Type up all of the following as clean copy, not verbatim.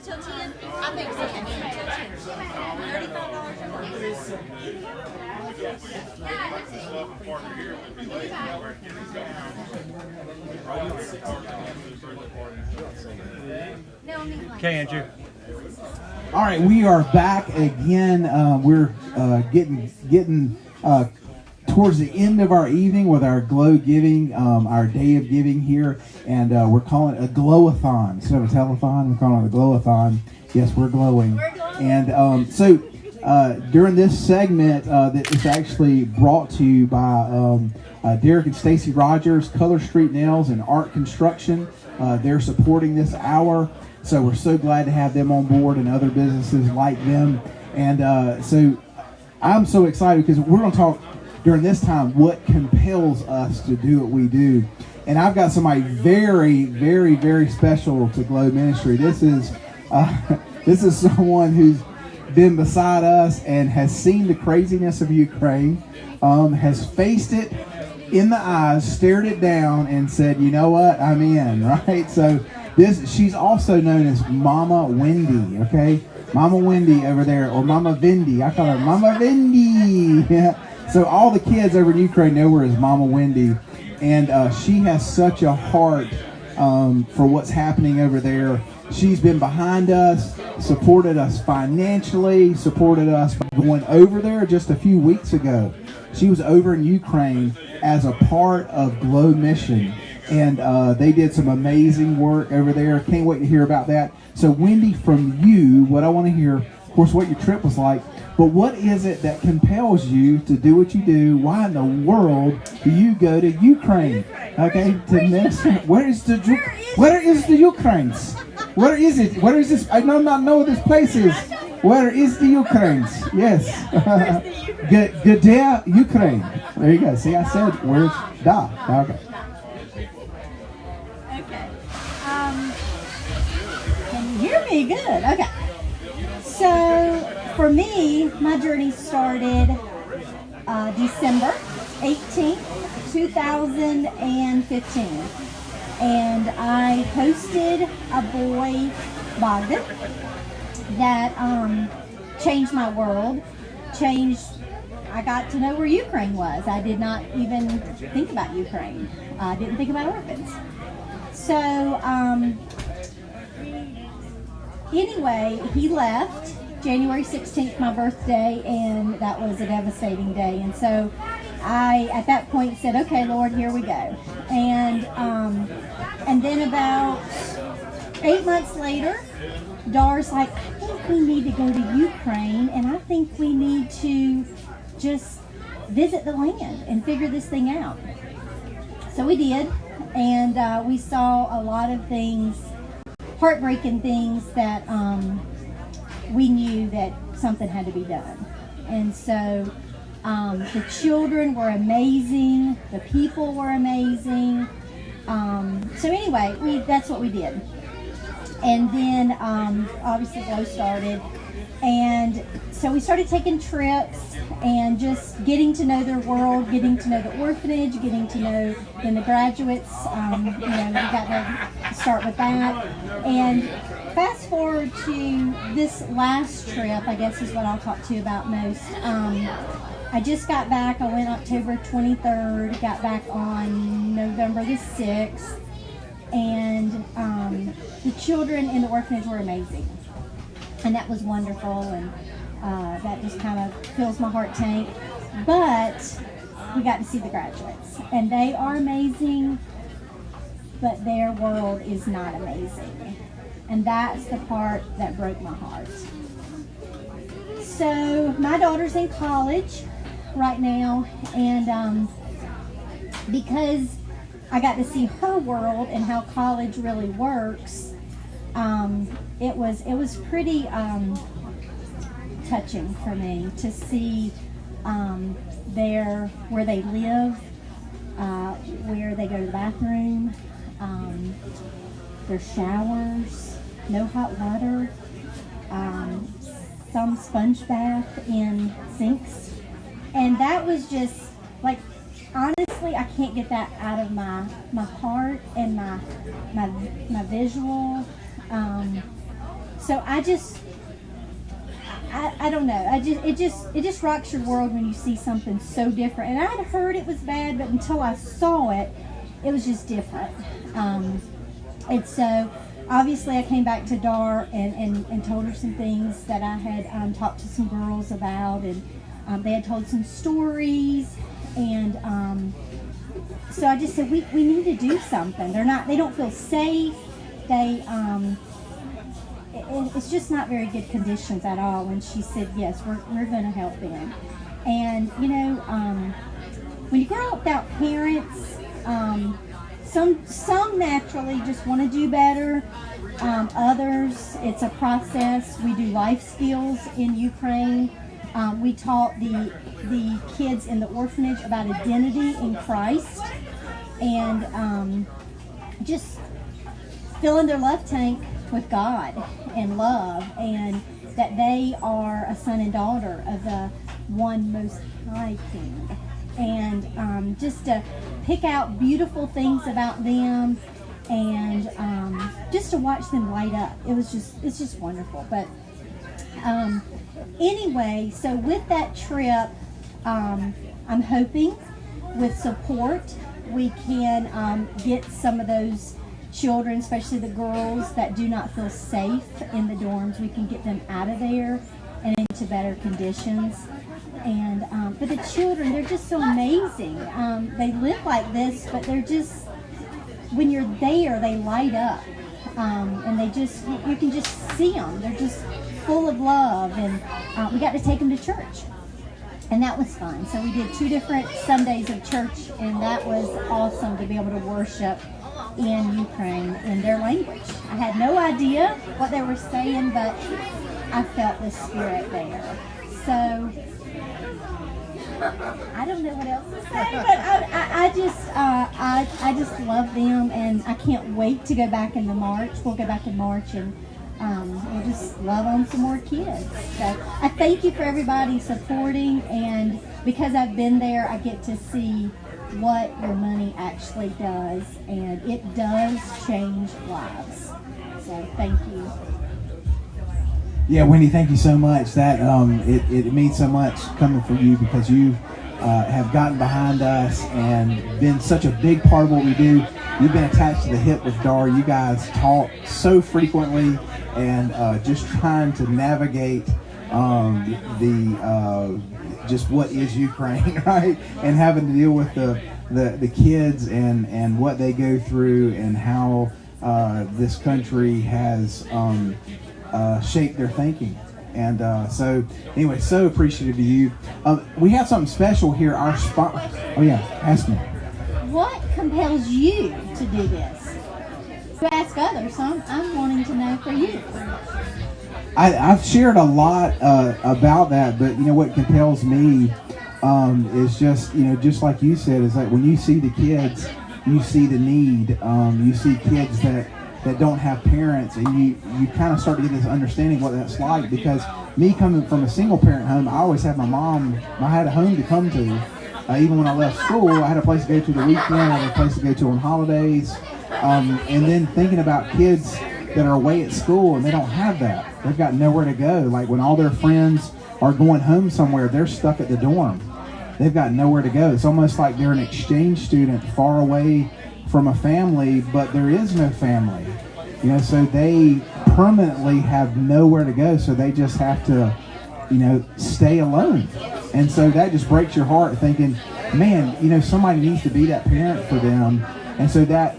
it till 10? I think so. $35. Okay, Andrew. All right, we are back again. We're getting towards the end of our evening with our Glow Giving, our Day of Giving here, and we're calling it a Glowathon instead of a telethon. We're calling it a Glowathon. Yes, we're glowing. And so during this segment, that is actually brought to you by Derek and Stacy Rogers, Color Street Nails, and Art Construction. They're supporting this hour. So we're so glad to have them on board and other businesses like them. And so I'm so excited because we're going to talk during this time what compels us to do what we do. And I've got somebody very, very, very special to Glow Ministry. This is someone who's been beside us and has seen the craziness of Ukraine, has faced it in the eyes, stared it down, and said, you know what, I'm in, right? So she's also known as Mama Wendy, okay? Mama Wendy over there, or Mama Vindy. I call her Mama Vindy. So all the kids over in Ukraine know her as Mama Wendy. And she has such a heart for what's happening over there. She's been behind us, supported us financially, supported us going over there just a few weeks ago. She was over in Ukraine as a part of Glow Mission. And they did some amazing work over there. Can't wait to hear about that. So Wendy, from you, what I want to hear, of course, what your trip was like, but what is it that compels you to do what you do? Why in the world do you go to Ukraine? Okay, to minister. Where is the Ukraines? Where is it? Where is this? I do not know what this place is. Where is the Ukraines? Yes. Gdea, Ukraine. There you go. See, I said, where's da? Okay. Can you hear me? Good. Okay. So for me, my journey started December 18th, 2015. And I hosted a boy, Bogdan, that changed my world, I got to know where Ukraine was. I did not even think about Ukraine. I didn't think about orphans. So, anyway, he left January 16th, my birthday, and that was a devastating day. And so I, at that point, said, okay, Lord, here we go. And then about 8 months later, Dar's like, I think we need to go to Ukraine, and I think we need to just visit the land and figure this thing out. So we did, and we saw a lot of things, heartbreaking things that we knew that something had to be done. And so the children were amazing, the people were amazing. So anyway, that's what we did. And then obviously Glow started, and so we started taking trips and just getting to know their world, getting to know the orphanage, getting to know then the graduates. We got to start with that. And fast forward to this last trip, I guess is what I'll talk to you about most. I just got back. I went October 23rd, got back on November the 6th. And the children in the orphanage were amazing, and that was wonderful, and that just kind of fills my heart tank. But we got to see the graduates, and they are amazing, but their world is not amazing, and that's the part that broke my heart. So my daughter's in college right now, and because I got to see her world and how college really works, it was pretty touching for me to see where they live, where they go to the bathroom, their showers, no hot water, some sponge bath in sinks, and that was just like, honestly, I can't get that out of my heart and my visual. So I don't know. It just rocks your world when you see something so different. And I'd heard it was bad, but until I saw it, it was just different. And so obviously I came back to Dar and told her some things that I had talked to some girls about, and they had told some stories, and so I just said we need to do something. They don't feel safe. It's just not very good conditions at all. And she said, yes, we're going to help them. And when you grow up without parents, some naturally just want to do better. Others, it's a process. We do life skills in Ukraine. We taught the kids in the orphanage about identity in Christ, and just filling their love tank with God and love, and that they are a son and daughter of the one Most High King, and just to pick out beautiful things about them, and just to watch them light up. It's just wonderful. But anyway, so with that trip, I'm hoping with support we can get some of those children, especially the girls that do not feel safe in the dorms, we can get them out of there and into better conditions. And but the children, they're just so amazing. They live like this, but they're just, when you're there, they light up, and they just, you can just see them. They're just full of love, and we got to take them to church, and that was fun. So we did 2 different Sundays of church, and that was awesome to be able to worship in Ukraine in their language. I had no idea what they were saying, but I felt the spirit there. So I don't know what else to say, but I just love them, and I can't wait to go back in the March. We'll go back in March, and we'll just love on some more kids. So I thank you for everybody supporting, and because I've been there, I get to see what your money actually does, and it does change lives. So thank you. Yeah, Wendy, thank you so much. That it means so much coming from you, because you have gotten behind us and been such a big part of what we do. You've been attached to the hip with Dar. You guys talk so frequently, and just trying to navigate just what is Ukraine, right? And having to deal with the kids and what they go through, and how this country has shaped their thinking. And so anyway, so appreciative of you. We have something special here. Oh yeah, ask me. What compels you to do this? To ask others, so I'm wanting to know for you. I've shared a lot about that, but you know what compels me is just, just like you said, is that when you see the kids, you see the need. You see kids that don't have parents, and you kind of start to get this understanding what that's like. Because me coming from a single parent home, I always had my mom. I had a home to come to. Even when I left school, I had a place to go to the weekend. I had a place to go to on holidays. And then thinking about kids that are away at school and they don't have that. They've got nowhere to go. Like when all their friends are going home somewhere, they're stuck at the dorm. They've got nowhere to go. It's almost like they're an exchange student far away from a family, but there is no family. So they permanently have nowhere to go. So they just have to, stay alone. And so that just breaks your heart, thinking, man, somebody needs to be that parent for them. And so that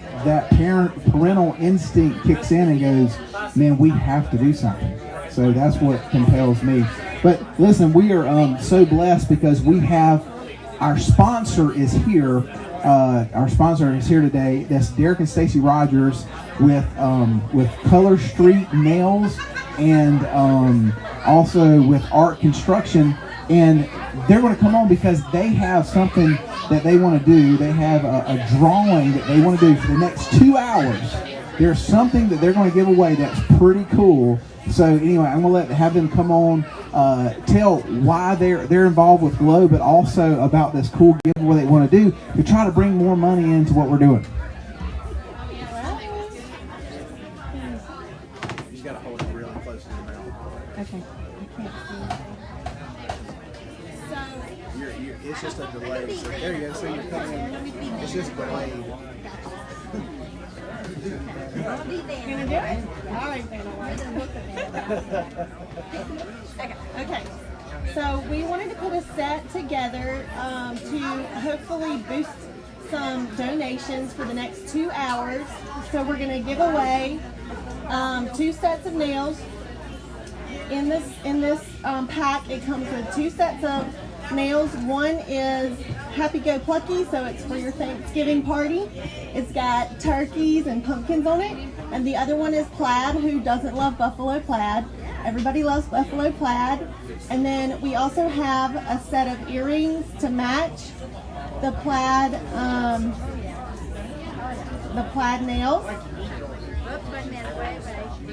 parental instinct kicks in and goes, man, we have to do something. So that's what compels me. But listen, we are so blessed because we have our sponsor is here. Our sponsor is here today. That's Derek and Stacy Rogers with Color Street Nails, and also with Art Construction. And they're going to come on because they have something that they want to do. They have a drawing that they want to do for the next 2 hours. There's something that they're going to give away that's pretty cool. So anyway, I'm going to have them come on, tell why they're involved with Glow, but also about this cool giveaway they want to do to try to bring more money into what we're doing. You got to hold it really close to your mouth. Okay. I can't It's just a delay. So there you go. So you're coming. It's just delayed. I'll be there. Gonna do it? All right, Okay. So we wanted to put a set together to hopefully boost some donations for the next 2 hours. So we're gonna give away 2 sets of nails. In this pack, it comes with 2 sets of nails. One is Happy Go Plucky, so it's for your Thanksgiving party. It's got turkeys and pumpkins on it. And the other one is Plaid. Who doesn't love buffalo plaid? Everybody loves buffalo plaid. And then we also have a set of earrings to match the plaid nails.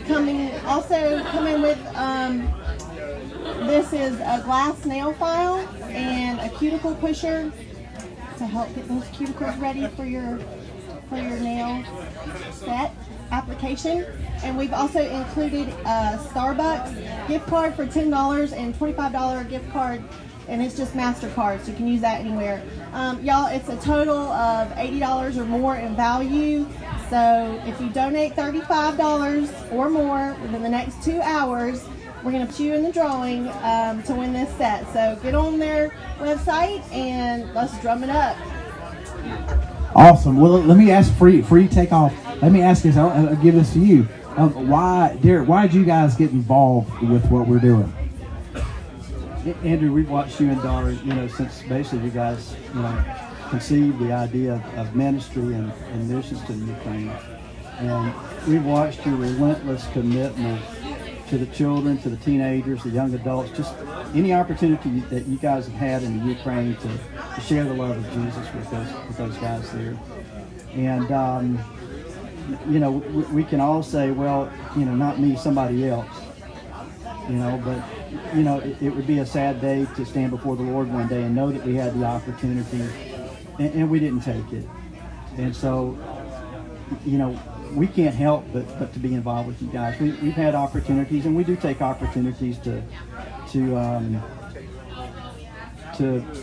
Coming with this is a glass nail file and a cuticle pusher to help get those cuticles ready for your nail set application. And we've also included a Starbucks gift card for $10 and $25 gift card, and it's just MasterCard, so you can use that anywhere. Y'all, it's a total of $80 or more in value. So if you donate $35 or more within the next 2 hours, we're going to put you in the drawing to win this set. So get on their website and let's drum it up. Awesome. Well, let me ask for you to take off. Let me ask this. I'll give this to you. Derek, why did you guys get involved with what we're doing? Andrew, we've watched you and Dara, since basically you guys, conceived the idea of ministry and missions to the Ukraine. And we've watched your relentless commitment to the children, to the teenagers, the young adults, just any opportunity that you guys have had in the Ukraine to share the love of Jesus with those guys there. And, we can all say, well, not me, somebody else. But it would be a sad day to stand before the Lord one day and know that we had the opportunity and we didn't take it. And so, we can't help but to be involved with you guys. We've had opportunities, and we do take opportunities to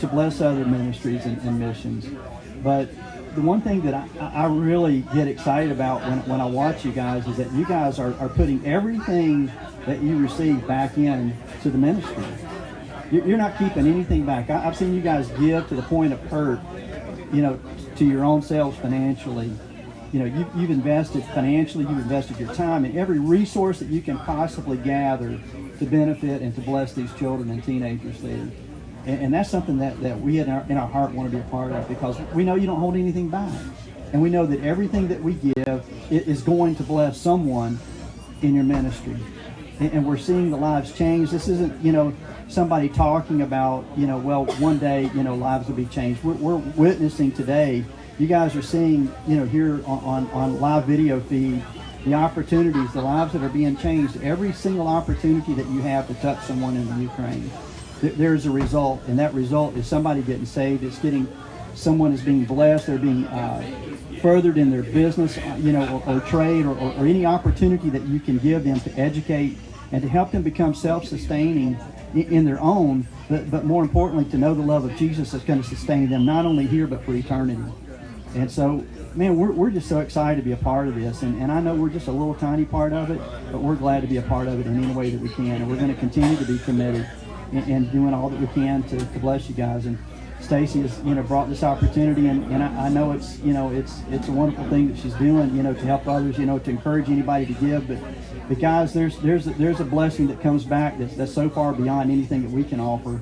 bless other ministries and missions. But the one thing that I really get excited about when I watch you guys is that you guys are putting everything that you receive back in to the ministry. You're not keeping anything back. I've seen you guys give to the point of hurt, to your own selves financially. You've invested financially, you've invested your time and every resource that you can possibly gather to benefit and to bless these children and teenagers there. And that's something that we in our heart want to be a part of, because we know you don't hold anything back. And we know that everything that we give is going to bless someone in your ministry. And we're seeing the lives change. This isn't, somebody talking about, well, one day, lives will be changed. We're witnessing today. You guys are seeing, here on live video feed, the opportunities, the lives that are being changed. Every single opportunity that you have to touch someone in the Ukraine, there's a result, and that result is somebody getting saved. It's someone is being blessed. They're being furthered in their business, or trade, or any opportunity that you can give them to educate and to help them become self-sustaining in their own, but more importantly, to know the love of Jesus that's going to sustain them not only here but for eternity. And so, man, we're just so excited to be a part of this, and I know we're just a little tiny part of it, but we're glad to be a part of it in any way that we can, and we're going to continue to be committed and doing all that we can to bless you guys. And Stacy has brought this opportunity, and I know it's it's a wonderful thing that she's doing, to help others, to encourage anybody to give, but guys, there's a blessing that comes back that's so far beyond anything that we can offer.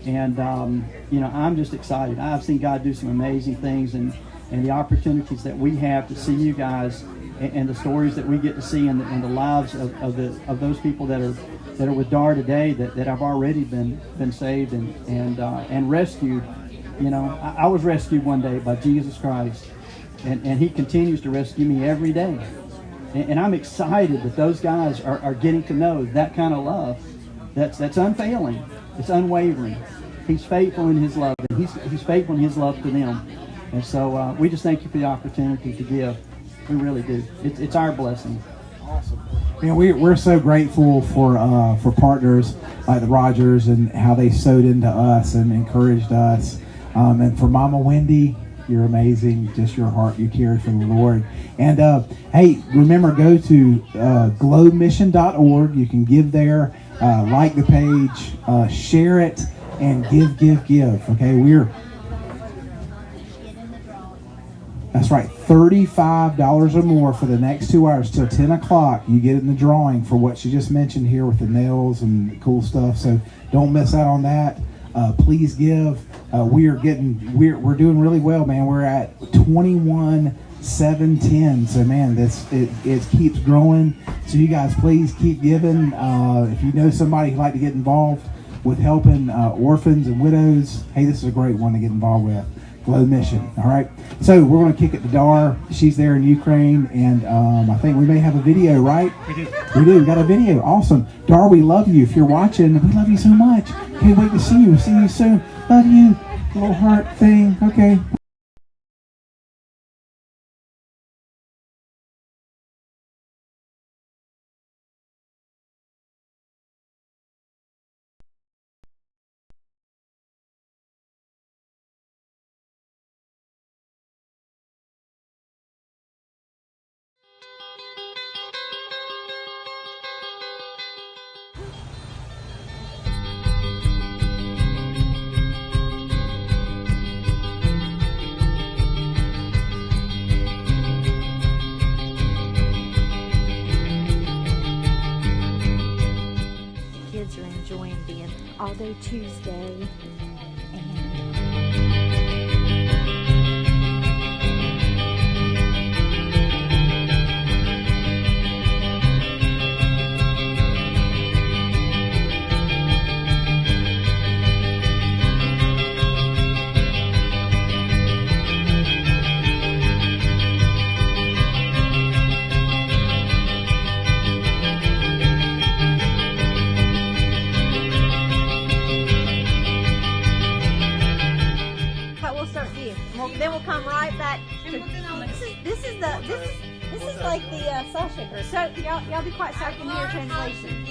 And I'm just excited. I've seen God do some amazing things, and the opportunities that we have to see you guys, and the stories that we get to see, and the lives of those people that are with Dar today, that have already been saved and rescued. I was rescued one day by Jesus Christ, and He continues to rescue me every day. And I'm excited that those guys are getting to know that kind of love that's unfailing, it's unwavering. He's faithful in His love, and He's faithful in His love to them. And so we just thank you for the opportunity to give. We really do. It's our blessing. Awesome. Man, we're so grateful for partners like the Rogers and how they sewed into us and encouraged us. And for Mama Wendy, you're amazing. Just your heart you carry for the Lord. And hey, remember, go to glowmission.org. You can give there, like the page, share it, and give. Okay, that's right, $35 or more for the next 2 hours till 10 o'clock. You get in the drawing for what she just mentioned here with the nails and the cool stuff. So don't miss out on that. Please give. We're doing really well, man. We're at 21,710. So man, it keeps growing. So you guys, please keep giving. If you know somebody who'd like to get involved with helping orphans and widows, hey, this is a great one to get involved with. Glow Mission. All right. So we're going to kick it to Dar. She's there in Ukraine, and I think we may have a video, right? We do. We got a video. Awesome. Dar, we love you. If you're watching, we love you so much. Can't wait to see you. See you soon. Love you. Little heart thing. Okay. Kids are enjoying being all day Tuesday. Then we'll come right back. This is like the salt shaker. So y'all be quiet so I can hear translation.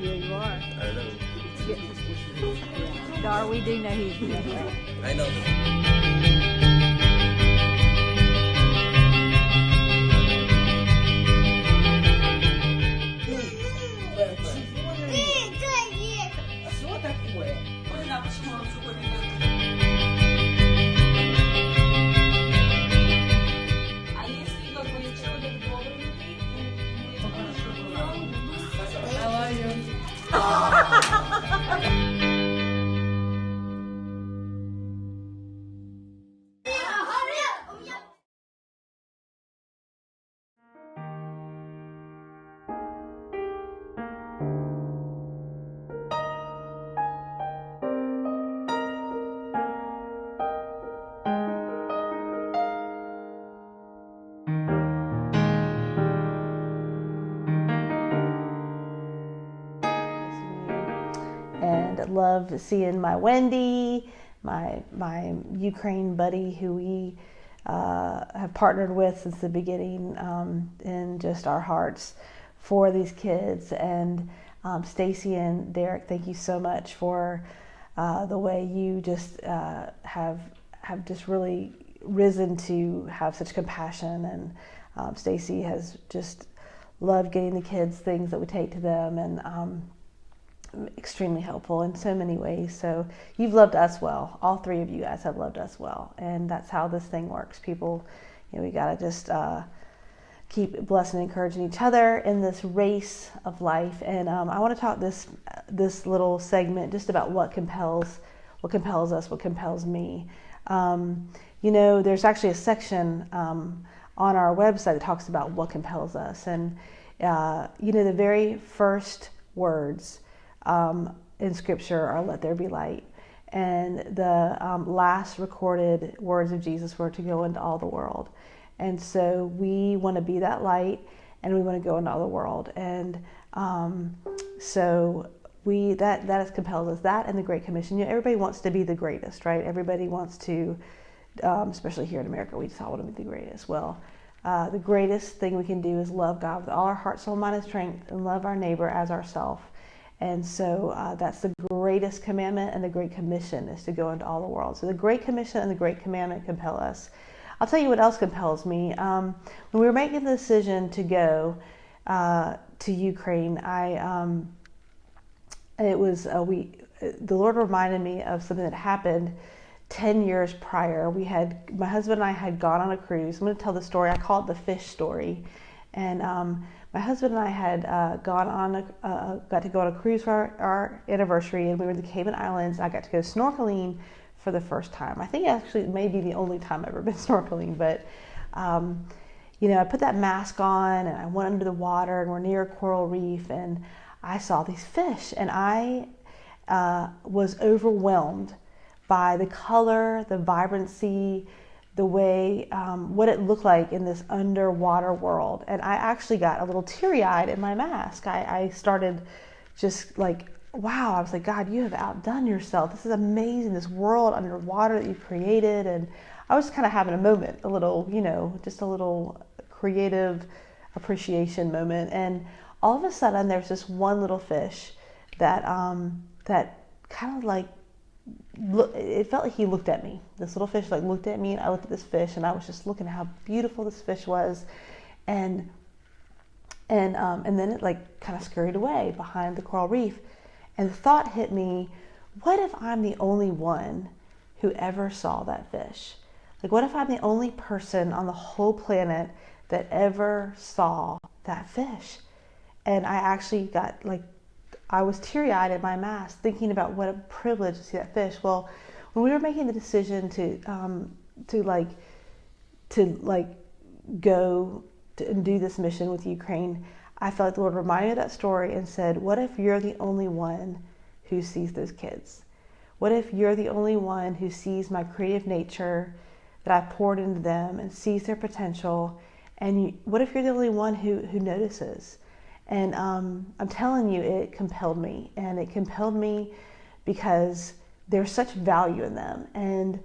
Yeah, you are. I know. Dar, we do know he's doing. I know. And I love seeing my Wendy, my Ukraine buddy who we have partnered with since the beginning, in just our hearts for these kids. And Stacy and Derek, thank you so much for the way you just have just really risen to have such compassion. And Stacy has just loved getting the kids things that we take to them, and extremely helpful in so many ways. So you've loved us well. All three of you guys have loved us well, and that's how this thing works. People, we gotta just keep blessing and encouraging each other in this race of life. And I want to talk this little segment just about what compels us, what compels me. There's actually a section on our website that talks about what compels us, and the very first words in Scripture are "Let there be light," and the last recorded words of Jesus were to go into all the world. And so we want to be that light, and we want to go into all the world. And so that has compelled us. That and the Great Commission. Everybody wants to be the greatest, right? Everybody wants to, especially here in America, we just all want to be the greatest. Well, the greatest thing we can do is love God with all our heart, soul, mind, and strength, and love our neighbor as ourselves. And so that's the greatest commandment, and the Great Commission is to go into all the world. So the Great Commission and the Great Commandment compel us. I'll tell you what else compels me. When we were making the decision to go to Ukraine, the Lord reminded me of something that happened 10 years prior. My husband and I had gone on a cruise. I'm going to tell the story. I call it the fish story. And my husband and I had got to go on a cruise for our anniversary, and we were in the Cayman Islands. I got to go snorkeling for the first time. I think actually it may be the only time I've ever been snorkeling, but I put that mask on and I went under the water, and we're near a coral reef, and I saw these fish, and I was overwhelmed by the color, the vibrancy, the way, what it looked like in this underwater world. And I actually got a little teary-eyed in my mask. I started just like, wow, I was like, God, you have outdone yourself. This is amazing, this world underwater that you've created. And I was kind of having a moment, a little, just a little creative appreciation moment. And all of a sudden, there's this one little fish that kind of like, it felt like he looked at me. This little fish looked at me, and I looked at this fish, and I was just looking at how beautiful this fish was, and then it kind of scurried away behind the coral reef, and the thought hit me: what if I'm the only one who ever saw that fish? What if I'm the only person on the whole planet that ever saw that fish? And I actually I was teary-eyed in my mask, thinking about what a privilege to see that fish. Well, when we were making the decision to go and do this mission with Ukraine, I felt like the Lord reminded me of that story and said, what if you're the only one who sees those kids? What if you're the only one who sees my creative nature that I poured into them and sees their potential? And what if you're the only one who notices? And I'm telling you, it compelled me. And it compelled me because there's such value in them. And,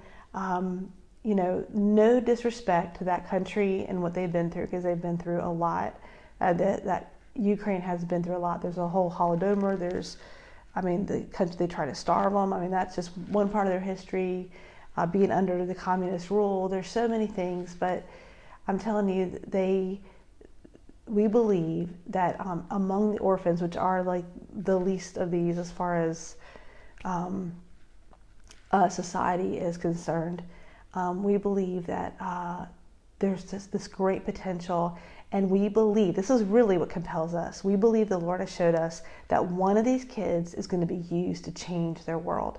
no disrespect to that country and what they've been through, because they've been through a lot. That Ukraine has been through a lot. There's a whole Holodomor. The country, they try to starve them. That's just one part of their history, being under the communist rule. There's so many things, but I'm telling you, we believe that among the orphans, which are the least of these as far as society is concerned, we believe that there's just this great potential, and we believe, this is really what compels us, we believe the Lord has showed us that one of these kids is going to be used to change their world.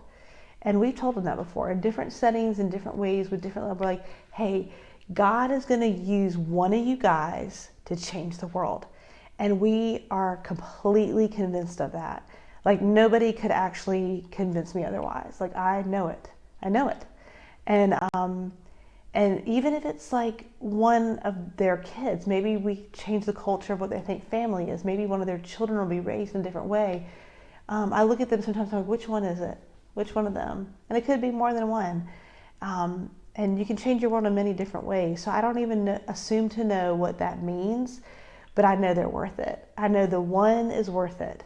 And we've told them that before, in different settings, in different ways, with different levels, hey, God is going to use one of you guys to change the world. And we are completely convinced of that. Nobody could actually convince me otherwise. I know it. And even if it's one of their kids, maybe we change the culture of what they think family is. Maybe one of their children will be raised in a different way. I look at them sometimes, I'm like, which one is it? Which one of them? And it could be more than one. And you can change your world in many different ways. So I don't even assume to know what that means, but I know they're worth it. I know the one is worth it.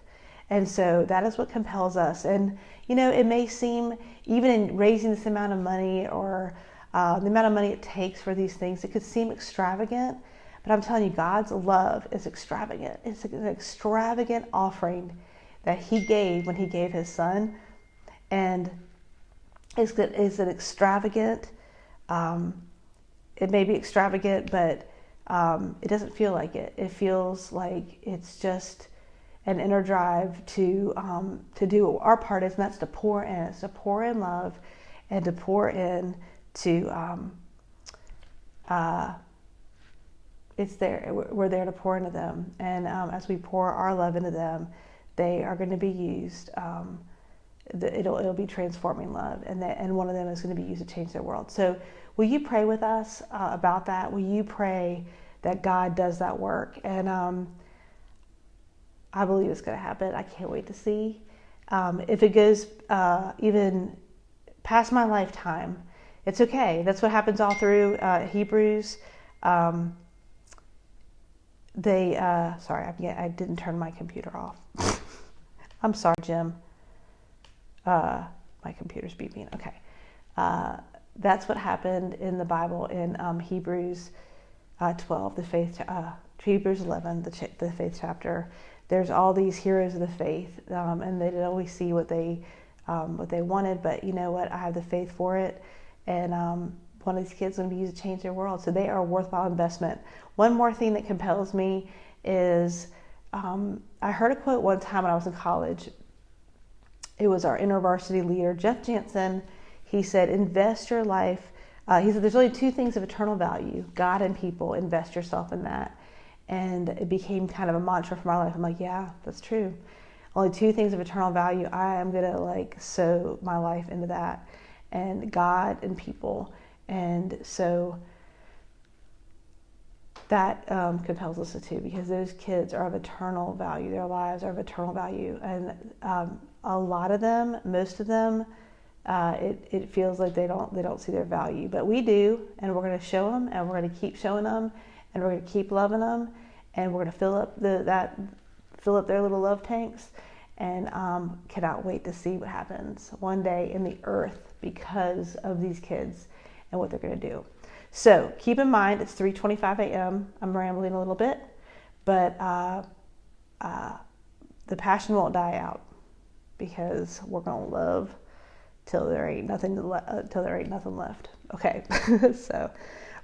And so that is what compels us. And, it may seem, even in raising this amount of money or the amount of money it takes for these things, it could seem extravagant, but I'm telling you, God's love is extravagant. It's an extravagant offering that He gave when He gave His Son. And it's an extravagant, it may be extravagant, but it doesn't feel like it. It feels like it's just an inner drive to do what our part is, and that's to pour in. It's to pour in love and to pour in to, it's there. We're there to pour into them. And as we pour our love into them, they are going to be used. It'll be transforming love, and one of them is going to be used to change their world. So will you pray with us about that? Will you pray that God does that work? And I believe it's going to happen. I can't wait to see. If it goes even past my lifetime, it's okay. That's what happens all through Hebrews. they, sorry, I didn't turn my computer off. I'm sorry, Jim. My computer's beeping. Okay. That's what happened in the Bible in Hebrews 12, Hebrews 11, the faith chapter. There's all these heroes of the faith, and they didn't always see what they wanted, but you know what? I have the faith for it, and one of these kids is going to be used to change their world. So they are a worthwhile investment. One more thing that compels me is I heard a quote one time when I was in college. It was our InterVarsity leader, Jeff Jansen. He said, invest your life. He said, there's only two things of eternal value, God and people. Invest yourself in that. And it became kind of a mantra for my life. I'm like, yeah, that's true. Only two things of eternal value. I am going to like sow my life into that, and God and people. And so that compels us to, because those kids are of eternal value. Their lives are of eternal value. And a lot of them, most of them, it feels like they don't see their value, but we do, and we're going to show them, and we're going to keep showing them, and we're going to keep loving them, and we're going to fill up their little love tanks, and cannot wait to see what happens one day in the earth because of these kids and what they're going to do. So keep in mind, it's 3:25 a.m. I'm rambling a little bit, but the passion won't die out, because we're going to love till there ain't nothing left. Okay, so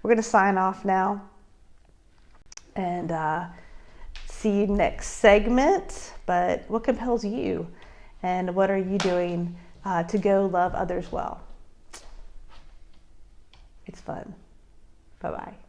we're going to sign off now, and see you next segment. But what compels you, and what are you doing to go love others well? It's fun. Bye-bye.